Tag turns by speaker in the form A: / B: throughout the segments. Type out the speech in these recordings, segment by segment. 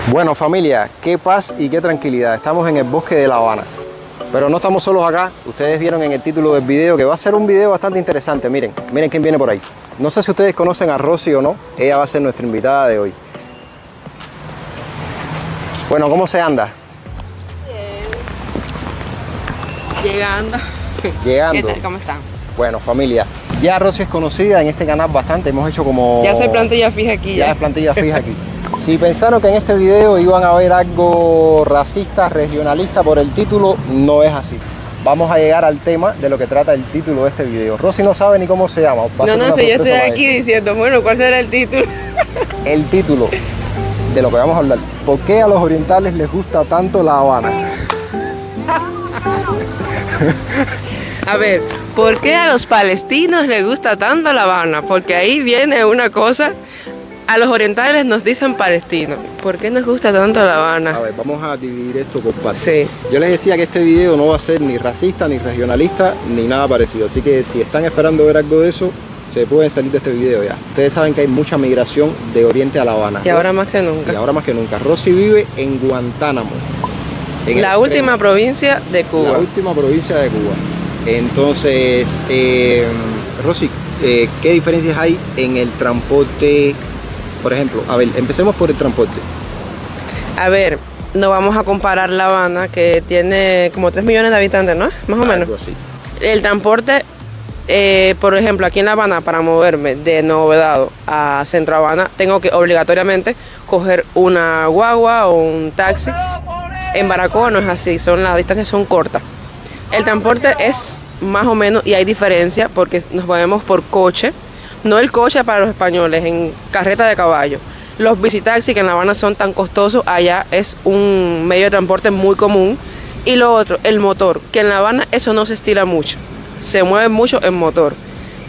A: Bueno, familia, qué paz y qué tranquilidad. Estamos en el bosque de La Habana. Pero no estamos solos acá. Ustedes vieron en el título del video que va a ser un video bastante interesante. Miren quién viene por ahí. No sé si ustedes conocen a Rosy o no. Ella va a ser nuestra invitada de hoy. Bueno, ¿cómo se anda?
B: Bien. Llegando.
A: Llegando.
B: ¿Qué tal? ¿Cómo están?
A: Bueno, familia, ya Rosy es conocida en este canal bastante. Hemos hecho como...
B: Ya soy plantilla fija aquí.
A: Ya es plantilla fija aquí. Si pensaron que en este video iban a ver algo racista, regionalista por el título, no es así. Vamos a llegar al tema de lo que trata el título de este video. Rosy no sabe ni cómo se llama.
B: No, si yo estoy aquí diciendo, bueno, ¿cuál será el título?
A: El título de lo que vamos a hablar. ¿Por qué a los orientales les gusta tanto La Habana?
B: A ver, ¿por qué a los palestinos les gusta tanto La Habana? Porque ahí viene una cosa. A los orientales nos dicen palestinos. ¿Por qué nos gusta tanto La Habana?
A: A ver, vamos a dividir esto por partes.
B: Sí.
A: Yo les decía que este video no va a ser ni racista, ni regionalista, ni nada parecido. Así que si están esperando ver algo de eso, se pueden salir de este video ya. Ustedes saben que hay mucha migración de Oriente a La Habana.
B: Y ahora más que nunca.
A: Y ahora más que nunca. Rosy vive en Guantánamo. En
B: la última provincia de Cuba.
A: La última provincia de Cuba. Entonces, Rosy, ¿qué diferencias hay en el transporte? Por ejemplo, a ver, empecemos por el transporte.
B: A ver, no vamos a comparar La Habana, que tiene como 3 millones de habitantes, ¿no? Más o menos.
A: Algo así.
B: El transporte, por ejemplo, aquí en La Habana, para moverme de Nuevo Vedado a Centro Habana, tengo que obligatoriamente coger una guagua o un taxi. En Baracoa no es así, las distancias son cortas. El transporte es más o menos, y hay diferencia, porque nos movemos por coche. No el coche para los españoles, en carreta de caballo. Los bicitaxis que en La Habana son tan costosos, allá es un medio de transporte muy común. Y lo otro, el motor, que en La Habana eso no se estila mucho. Se mueve mucho en motor.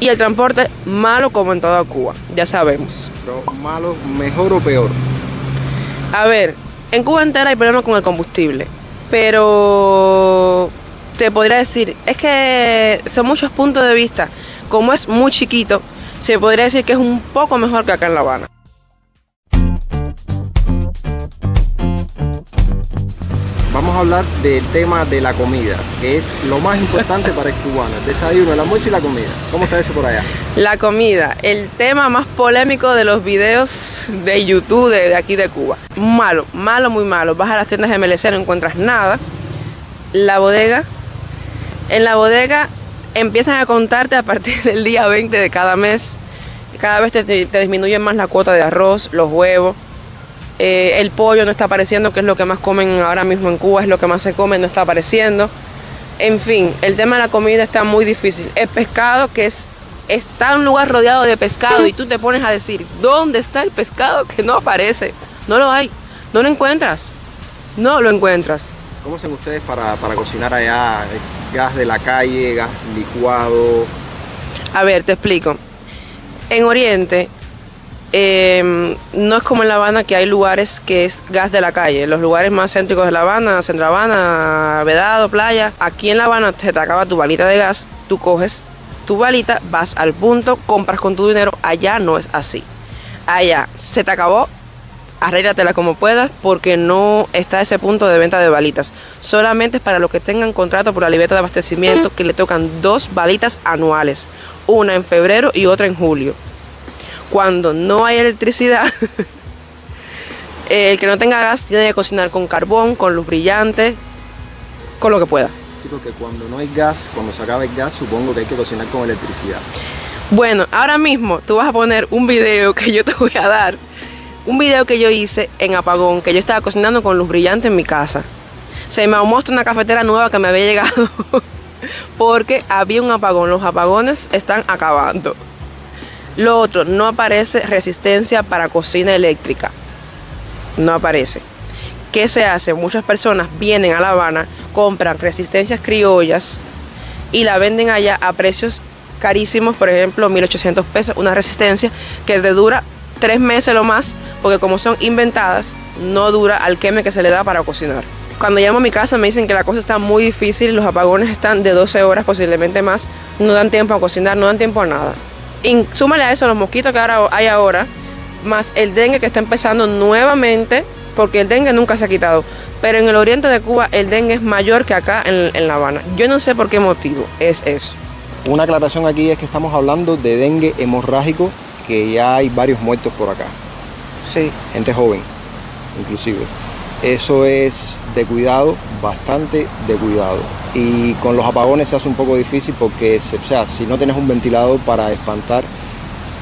B: Y el transporte malo como en toda Cuba, ya sabemos.
A: Pero malo, mejor o peor.
B: A ver, en Cuba entera hay problemas con el combustible. Pero te podría decir, es que son muchos puntos de vista. Como es muy chiquito, se podría decir que es un poco mejor que acá en La Habana.
A: Vamos a hablar del tema de la comida, que es lo más importante para el cubano. El desayuno, el almuerzo y la comida. ¿Cómo está eso por allá?
B: La comida, el tema más polémico de los videos de YouTube de aquí de Cuba. Malo, malo, muy malo. Vas a las tiendas de MLC, no encuentras nada. La bodega, en la bodega empiezan a contarte a partir del día 20 de cada mes. Cada vez te disminuyen más la cuota de arroz, los huevos. El pollo no está apareciendo, que es lo que más comen ahora mismo en Cuba, es lo que más se come, no está apareciendo. En fin, el tema de la comida está muy difícil. El pescado, que está en un lugar rodeado de pescado y tú te pones a decir, ¿dónde está el pescado? Que no aparece. No lo hay, no lo encuentras. No lo encuentras.
A: ¿Cómo hacen ustedes para cocinar allá? Gas de la calle, gas licuado.
B: A ver, te explico. En Oriente no es como en La Habana, que hay lugares que es gas de la calle. Los lugares más céntricos de La Habana, Centro Habana, Vedado, Playa. Aquí en La Habana se te acaba tu balita de gas, tú coges tu balita, vas al punto, compras con tu dinero. Allá no es así. Allá se te acabó, arréglatela como puedas, porque no está ese punto de venta de balitas. Solamente es para los que tengan contrato por la libreta de abastecimiento, que le tocan 2 balitas anuales, una en febrero y otra en julio. Cuando no hay electricidad, el que no tenga gas tiene que cocinar con carbón, con luz brillante, con lo que pueda.
A: Sí, porque cuando no hay gas, cuando se acaba el gas, supongo que hay que cocinar con electricidad.
B: Bueno, ahora mismo tú vas a poner un video que yo te voy a dar. Un video que yo hice en apagón, que yo estaba cocinando con luz brillante en mi casa. Se me muestra una cafetera nueva que me había llegado porque había un apagón. Los apagones están acabando. Lo otro, no aparece resistencia para cocina eléctrica. No aparece. ¿Qué se hace? Muchas personas vienen a La Habana, compran resistencias criollas y la venden allá a precios carísimos. Por ejemplo, 1.800 pesos una resistencia que te dura 3 meses lo más, porque como son inventadas, no dura al queme que se le da para cocinar. Cuando llamo a mi casa me dicen que la cosa está muy difícil, los apagones están de 12 horas, posiblemente más, no dan tiempo a cocinar, no dan tiempo a nada. Y súmale a eso los mosquitos que ahora hay ahora, más el dengue que está empezando nuevamente porque el dengue nunca se ha quitado. Pero en el oriente de Cuba el dengue es mayor que acá en La Habana. Yo no sé por qué motivo es eso.
A: Una aclaración aquí es que estamos hablando de dengue hemorrágico, que ya hay varios muertos por acá.
B: Sí.
A: Gente joven, inclusive. Eso es de cuidado, bastante de cuidado. Y con los apagones se hace un poco difícil porque, o sea, si no tienes un ventilador para espantar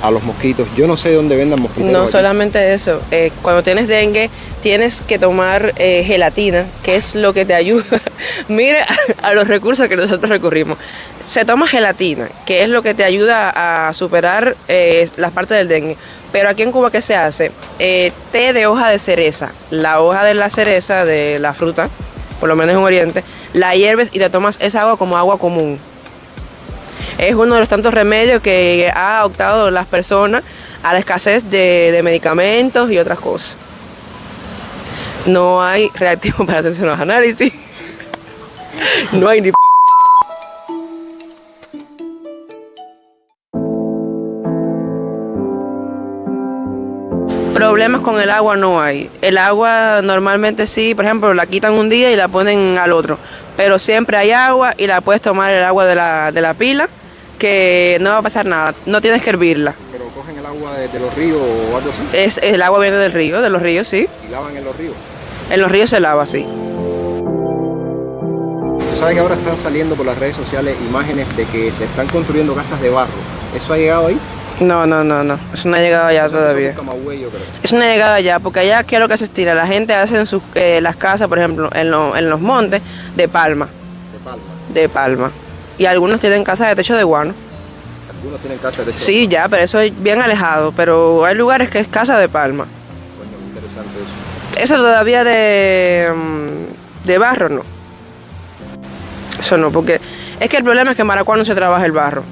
A: a los mosquitos, yo no sé de dónde vendan mosquitos.
B: No solamente eso, cuando tienes dengue tienes que tomar gelatina, que es lo que te ayuda. Mira a los recursos que nosotros recurrimos. Se toma gelatina, que es lo que te ayuda a superar las partes del dengue. Pero aquí en Cuba, ¿qué se hace? Té de hoja de cereza. La hoja de la cereza, de la fruta, por lo menos en Oriente, la hierves y te tomas esa agua como agua común. Es uno de los tantos remedios que ha optado las personas a la escasez de medicamentos y otras cosas. No hay reactivo para hacerse los análisis. No hay ni... Problemas con el agua no hay. El agua normalmente sí, por ejemplo, la quitan un día y la ponen al otro. Pero siempre hay agua y la puedes tomar el agua de la pila, que no va a pasar nada. No tienes que hervirla.
A: ¿Pero cogen el agua de los ríos o algo así?
B: El agua viene del río, de los ríos, sí.
A: ¿Y lavan en los ríos?
B: En los ríos se lava, sí.
A: Tú sabes que ahora están saliendo por las redes sociales imágenes de que se están construyendo casas de barro. ¿Eso ha llegado ahí?
B: No. Eso no ha llegado allá todavía. Eso no ha llegado allá, porque allá, ¿qué es lo que se estira? La gente hace las casas, por ejemplo, en los montes, de palma. De palma. Y algunos tienen casas de techo de guano.
A: ¿Algunos tienen casas de techo?
B: Sí, ya, pero eso es bien alejado. Pero hay lugares que es casa de palma.
A: Bueno, interesante eso.
B: Eso todavía de barro, no. Eso no, porque es que el problema es que en Baracoa no se trabaja el barro.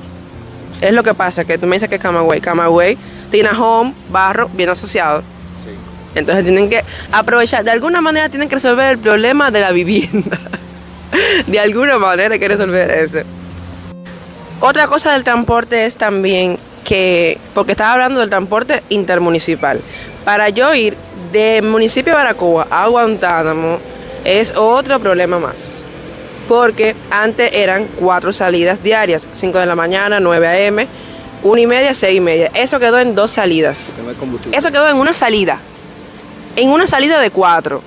B: Es lo que pasa, que tú me dices que es Camagüey. Camagüey, Tinajón, barro, bien asociado.
A: Sí.
B: Entonces tienen que aprovechar, de alguna manera tienen que resolver el problema de la vivienda. De alguna manera hay que resolver eso. Otra cosa del transporte es también que, porque estaba hablando del transporte intermunicipal, para yo ir de municipio de Baracoa a Guantánamo es otro problema más. Porque antes eran 4 salidas diarias, 5 de la mañana, 9 a.m., 1:30, 6:30. Eso quedó en 2 salidas.
A: No hay combustible.
B: Eso quedó en una salida de 4.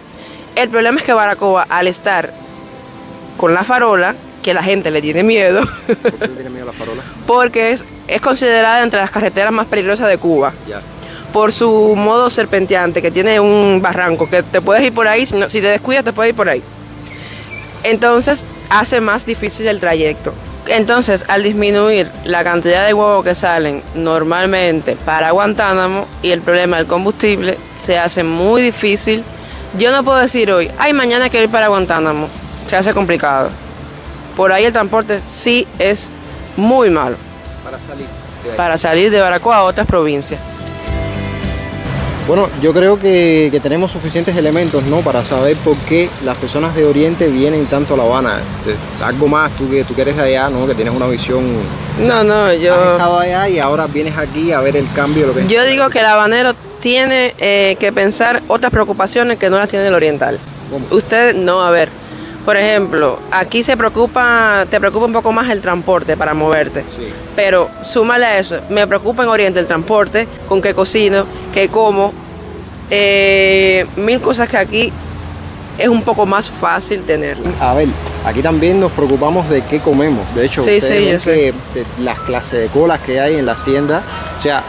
B: El problema es que Baracoa, al estar con la farola, que la gente le tiene miedo,
A: ¿Por qué le tiene miedo a la farola?
B: porque es considerada entre las carreteras más peligrosas de Cuba.
A: Ya.
B: Por su modo serpenteante, que tiene un barranco, que te puedes ir por ahí, si te descuidas te puedes ir por ahí. Entonces hace más difícil el trayecto. Entonces, al disminuir la cantidad de huevos que salen normalmente para Guantánamo y el problema del combustible, se hace muy difícil. Yo no puedo decir hoy, ay, mañana quiero ir para Guantánamo. Se hace complicado. Por ahí el transporte sí es muy malo. Para salir de Baracoa a otras provincias.
A: Bueno, yo creo que tenemos suficientes elementos, ¿no?, para saber por qué las personas de Oriente vienen tanto a La Habana. Algo más, tú que eres de allá, ¿no?, que tienes una visión...
B: No, yo...
A: Has estado allá y ahora vienes aquí a ver el cambio de lo que es...
B: Yo digo que el habanero tiene que pensar otras preocupaciones que no las tiene el oriental.
A: ¿Cómo?
B: Usted, no, a ver, por ejemplo, aquí te preocupa un poco más el transporte para moverte.
A: Sí.
B: Pero súmale a eso, me preocupa en Oriente el transporte, con qué cocino, qué como, 1000 cosas que aquí es un poco más fácil tenerlas.
A: A ver, aquí también nos preocupamos de qué comemos. De hecho,
B: Sí,
A: ustedes ven
B: yo sé.
A: que las clases de colas que hay en las tiendas, o sea,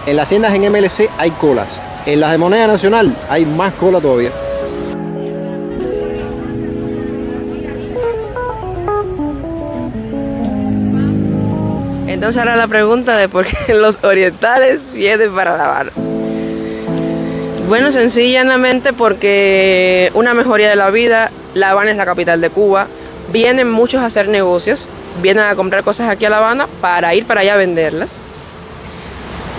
A: en las tiendas en MLC hay colas, en las de Moneda Nacional hay más cola todavía.
B: Entonces ahora la pregunta de por qué los orientales vienen para La Habana. Bueno, sencillamente porque una mejoría de la vida, La Habana es la capital de Cuba, vienen muchos a hacer negocios, vienen a comprar cosas aquí a La Habana para ir para allá a venderlas.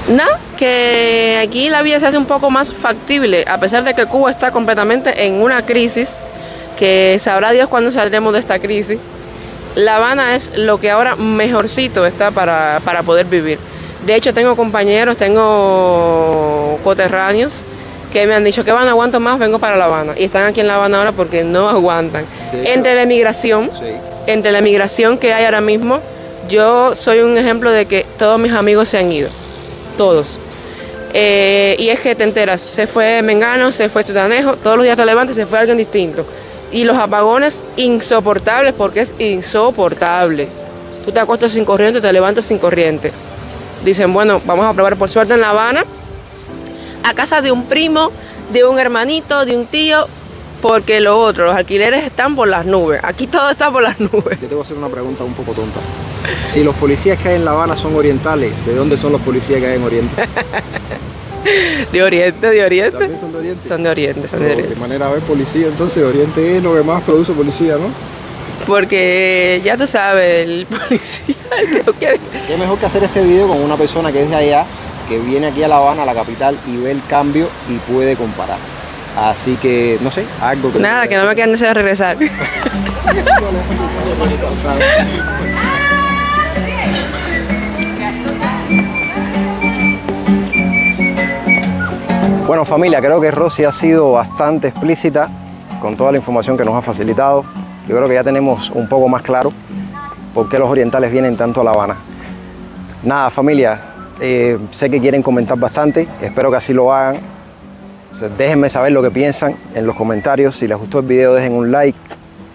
B: Nada, que aquí la vida se hace un poco más factible, a pesar de que Cuba está completamente en una crisis, que sabrá Dios cuándo saldremos de esta crisis. La Habana es lo que ahora mejorcito está para poder vivir. De hecho, tengo compañeros, tengo coterráneos que me han dicho que no aguanto más, vengo para La Habana. Y están aquí en La Habana ahora porque no aguantan. Entre la emigración que hay ahora mismo, yo soy un ejemplo de que todos mis amigos se han ido. Todos. Y es que te enteras, se fue Mengano, se fue Sutanejo, todos los días te levantas y se fue alguien distinto. Y los apagones insoportables, porque es insoportable. Tú te acuestas sin corriente, te levantas sin corriente. Dicen, bueno, vamos a probar por suerte en La Habana, a casa de un primo, de un hermanito, de un tío, porque lo otro, los alquileres están por las nubes. Aquí todo está por las nubes.
A: Yo te voy a hacer una pregunta un poco tonta. Si los policías que hay en La Habana son orientales, ¿de dónde son los policías que hay en Oriente?
B: De Oriente, de Oriente.
A: ¿También son de Oriente?
B: Son de Oriente, son de Oriente.
A: De manera de ver policía, entonces Oriente es lo que más produce policía, ¿no?
B: Porque ya tú sabes, el policía, el que lo quiere.
A: Qué mejor que hacer este video con una persona que es de allá, que viene aquí a La Habana, a la capital, y ve el cambio y puede comparar. Así que, no sé, algo que...
B: Nada, que no me quedan deseos de regresar.
A: Bueno, familia, creo que Rosy ha sido bastante explícita con toda la información que nos ha facilitado. Yo creo que ya tenemos un poco más claro por qué los orientales vienen tanto a La Habana. Nada, familia, sé que quieren comentar bastante, espero que así lo hagan. Déjenme saber lo que piensan en los comentarios. Si les gustó el video, dejen un like,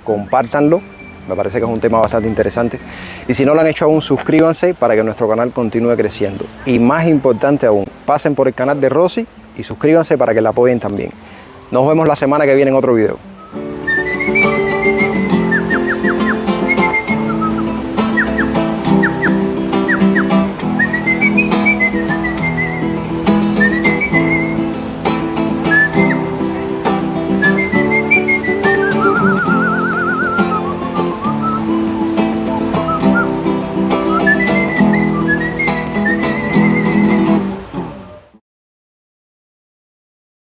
A: compártanlo. Me parece que es un tema bastante interesante. Y si no lo han hecho aún, suscríbanse para que nuestro canal continúe creciendo. Y más importante aún, pasen por el canal de Rosy y suscríbanse para que la apoyen también. Nos vemos la semana que viene en otro video.